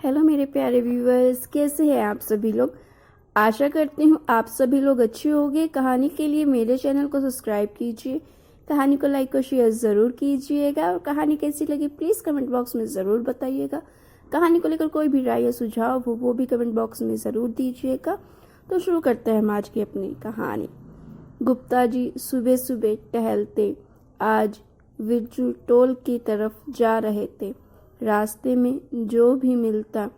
Hello मेरे प्यारे viewers, कैसे हैं आप सभी लोग। आशा करती हूँ आप सभी लोग अच्छे होंगे। कहानी के लिए मेरे चैनल को सब्सक्राइब कीजिए, कहानी को लाइक और शेयर ज़रूर कीजिएगा और कहानी कैसी लगी प्लीज़ कमेंट बॉक्स में ज़रूर बताइएगा। कहानी को लेकर कोई भी राय या सुझाव हो वो भी कमेंट बॉक्स में ज़रूर दीजिएगा। तो शुरू करते हैं हम आज की अपनी कहानी। गुप्ता जी सुबह सुबह टहलते आज विरजू टोल की तरफ जा रहे थे। रास्ते में जो भी मिलता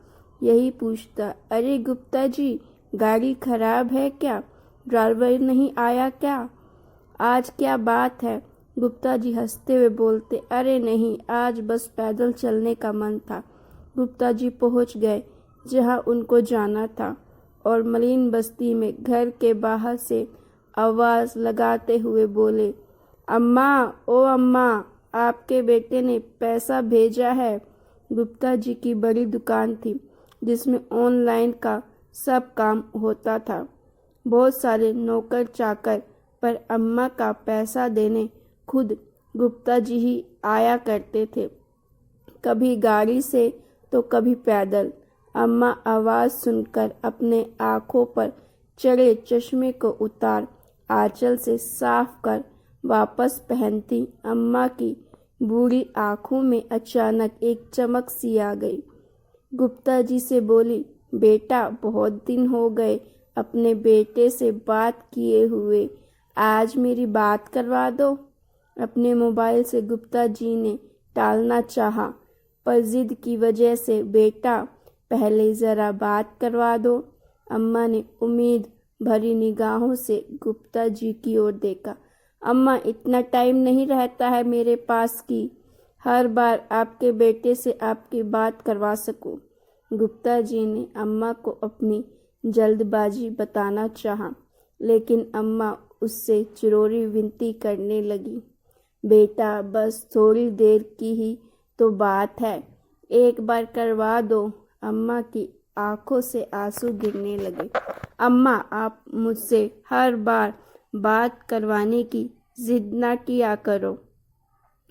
यही पूछता, अरे गुप्ता जी, गाड़ी खराब है क्या? ड्राइवर नहीं आया क्या? आज क्या बात है? गुप्ता जी हंसते हुए बोलते, अरे नहीं, आज बस पैदल चलने का मन था। गुप्ता जी पहुंच गए जहां उनको जाना था और मलिन बस्ती में घर के बाहर से आवाज़ लगाते हुए बोले, अम्मा, ओ अम्मा, आपके बेटे ने पैसा भेजा है। गुप्ता जी की बड़ी दुकान थी जिसमें ऑनलाइन का सब काम होता था। बहुत सारे नौकर चाकर, पर अम्मा का पैसा देने खुद गुप्ता जी ही आया करते थे, कभी गाड़ी से तो कभी पैदल। अम्मा आवाज़ सुनकर अपने आँखों पर चढ़े चश्मे को उतार आंचल से साफ कर वापस पहनती। अम्मा की बूढ़ी आँखों में अचानक एक चमक सी आ गई। गुप्ता जी से बोली, बेटा, बहुत दिन हो गए अपने बेटे से बात किए हुए, आज मेरी बात करवा दो। अपने मोबाइल से गुप्ता जी ने टालना चाहा, पर जिद की वजह से, बेटा पहले ज़रा बात करवा दो। अम्मा ने उम्मीद भरी निगाहों से गुप्ता जी की ओर देखा। अम्मा, इतना टाइम नहीं रहता है मेरे पास कि हर बार आपके बेटे से आपकी बात करवा सकूं। गुप्ता जी ने अम्मा को अपनी जल्दबाजी बताना चाहा, लेकिन अम्मा उससे चिरोरी विनती करने लगी, बेटा बस थोड़ी देर की ही तो बात है, एक बार करवा दो। अम्मा की आंखों से आंसू गिरने लगे। अम्मा, आप मुझसे हर बार बात करवाने की जिद ना किया करो।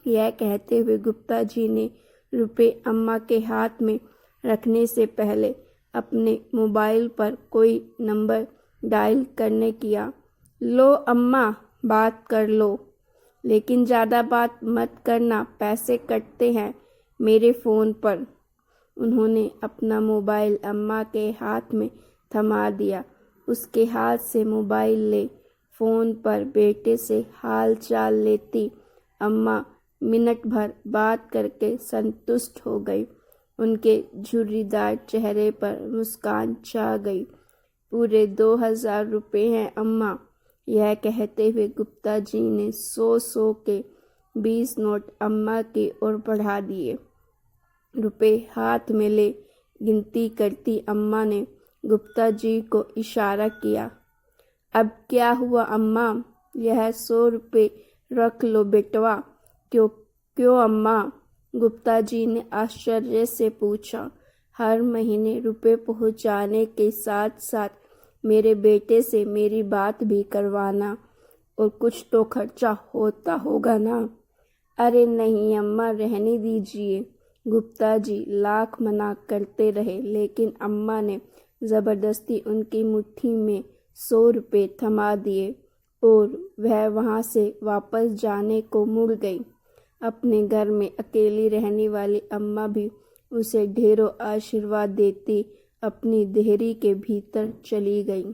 यह कहते हुए गुप्ता जी ने रुपए अम्मा के हाथ में रखने से पहले अपने मोबाइल पर कोई नंबर डायल करने किया। लो अम्मा, बात कर लो, लेकिन ज़्यादा बात मत करना, पैसे कटते हैं मेरे फ़ोन पर। उन्होंने अपना मोबाइल अम्मा के हाथ में थमा दिया। उसके हाथ से मोबाइल ले फ़ोन पर बेटे से हाल चाल लेती अम्मा मिनट भर बात करके संतुष्ट हो गई। उनके झुर्रीदार चेहरे पर मुस्कान छा गई। पूरे 2000 रुपये हैं अम्मा। यह कहते हुए गुप्ता जी ने 100 के 20 नोट अम्मा की ओर बढ़ा दिए। रुपए हाथ में ले गिनती करती अम्मा ने गुप्ता जी को इशारा किया। अब क्या हुआ अम्मा? यह 100 रुपये रख लो बेटवा। क्यों क्यों अम्मा? गुप्ता जी ने आश्चर्य से पूछा। हर महीने रुपए पहुंचाने के साथ साथ मेरे बेटे से मेरी बात भी करवाना, और कुछ तो खर्चा होता होगा ना। अरे नहीं अम्मा, रहने दीजिए। गुप्ता जी लाख मना करते रहे, लेकिन अम्मा ने ज़बरदस्ती उनकी मुट्ठी में 100 रुपये थमा दिए और वह वहाँ से वापस जाने को मुड़ गई। अपने घर में अकेली रहने वाली अम्मा भी उसे ढेरों आशीर्वाद देती अपनी देहरी के भीतर चली गई।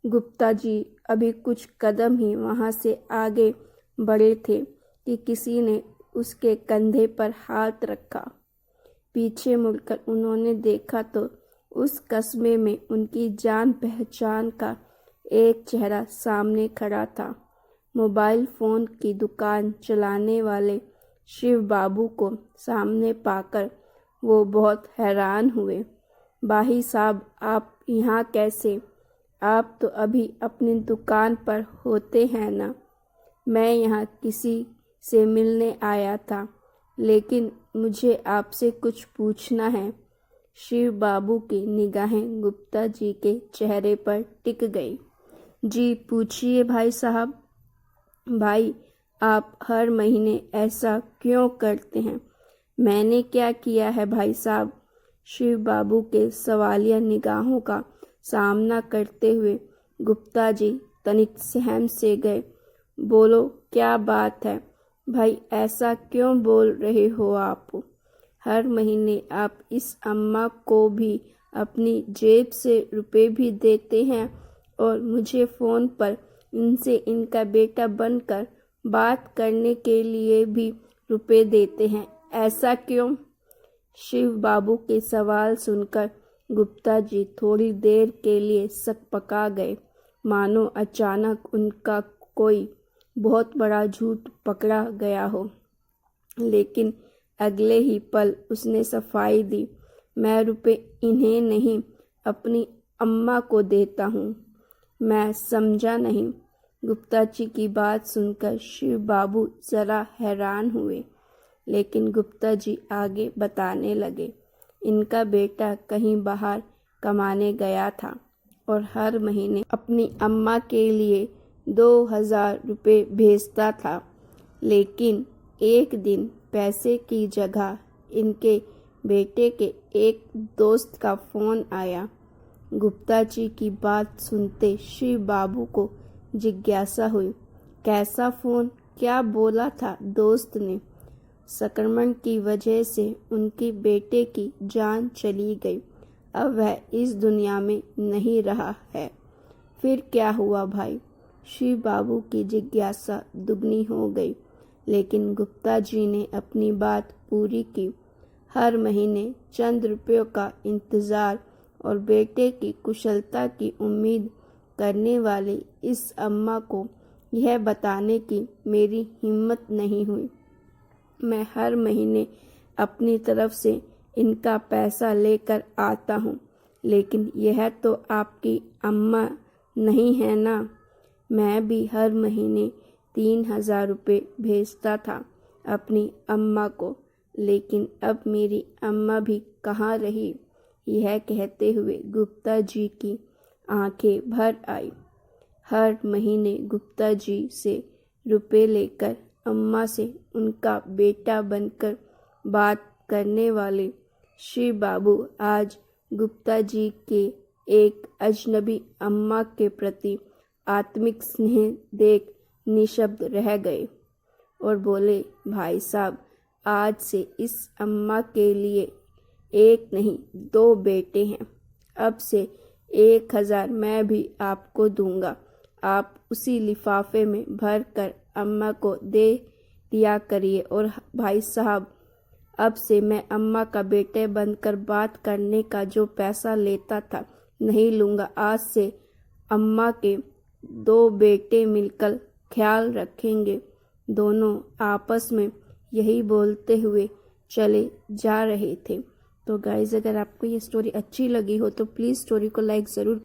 गुप्ता जी अभी कुछ कदम ही वहाँ से आगे बढ़े थे कि किसी ने उसके कंधे पर हाथ रखा। पीछे मुड़कर उन्होंने देखा तो उस कस्बे में उनकी जान पहचान का एक चेहरा सामने खड़ा था। मोबाइल फ़ोन की दुकान चलाने वाले शिव बाबू को सामने पाकर वो बहुत हैरान हुए। भाई साहब, आप यहाँ कैसे? आप तो अभी अपनी दुकान पर होते हैं ना? मैं यहाँ किसी से मिलने आया था, लेकिन मुझे आपसे कुछ पूछना है। शिव बाबू की निगाहें गुप्ता जी के चेहरे पर टिक गई। जी पूछिए भाई साहब। भाई, आप हर महीने ऐसा क्यों करते हैं? मैंने क्या किया है भाई साहब? शिव बाबू के सवालिया निगाहों का सामना करते हुए गुप्ता जी तनिक सहम से गए। बोलो, क्या बात है भाई, ऐसा क्यों बोल रहे हो आप? हर महीने आप इस अम्मा को भी अपनी जेब से रुपए भी देते हैं और मुझे फ़ोन पर इनसे इनका बेटा बनकर बात करने के लिए भी रुपए देते हैं, ऐसा क्यों? शिव बाबू के सवाल सुनकर गुप्ता जी थोड़ी देर के लिए सकपका गए, मानो अचानक उनका कोई बहुत बड़ा झूठ पकड़ा गया हो। लेकिन अगले ही पल उसने सफाई दी, मैं रुपए इन्हें नहीं, अपनी अम्मा को देता हूँ। मैं समझा नहीं। गुप्ता जी की बात सुनकर शिव बाबू ज़रा हैरान हुए, लेकिन गुप्ता जी आगे बताने लगे, इनका बेटा कहीं बाहर कमाने गया था और हर महीने अपनी अम्मा के लिए 2000 रुपये भेजता था। लेकिन एक दिन पैसे की जगह इनके बेटे के एक दोस्त का फ़ोन आया। गुप्ता जी की बात सुनते शिव बाबू को जिज्ञासा हुई, कैसा फ़ोन, क्या बोला था दोस्त ने? संक्रमण की वजह से उनके बेटे की जान चली गई, अब वह इस दुनिया में नहीं रहा है। फिर क्या हुआ भाई? शिव बाबू की जिज्ञासा दुगनी हो गई, लेकिन गुप्ता जी ने अपनी बात पूरी की। हर महीने चंद रुपयों का इंतज़ार और बेटे की कुशलता की उम्मीद करने वाली इस अम्मा को यह बताने की मेरी हिम्मत नहीं हुई। मैं हर महीने अपनी तरफ से इनका पैसा लेकर आता हूँ, लेकिन यह तो आपकी अम्मा नहीं है ना? मैं भी हर महीने 3000 रुपये भेजता था अपनी अम्मा को, लेकिन अब मेरी अम्मा भी कहाँ रही? यह कहते हुए गुप्ता जी की आंखें भर आई। हर महीने गुप्ता जी से रुपए लेकर अम्मा से उनका बेटा बनकर बात करने वाले शिव बाबू आज गुप्ता जी के एक अजनबी अम्मा के प्रति आत्मिक स्नेह देख निशब्द रह गए और बोले, भाई साहब, आज से इस अम्मा के लिए एक नहीं 2 बेटे हैं। अब से 1000 मैं भी आपको दूंगा, आप उसी लिफाफे में भर कर अम्मा को दे दिया करिए। और भाई साहब, अब से मैं अम्मा का बेटे बनकर बात करने का जो पैसा लेता था नहीं लूँगा। आज से अम्मा के 2 बेटे मिलकर ख्याल रखेंगे। दोनों आपस में यही बोलते हुए चले जा रहे थे। तो गाइज़, अगर आपको ये स्टोरी अच्छी लगी हो तो प्लीज़ स्टोरी को लाइक ज़रूर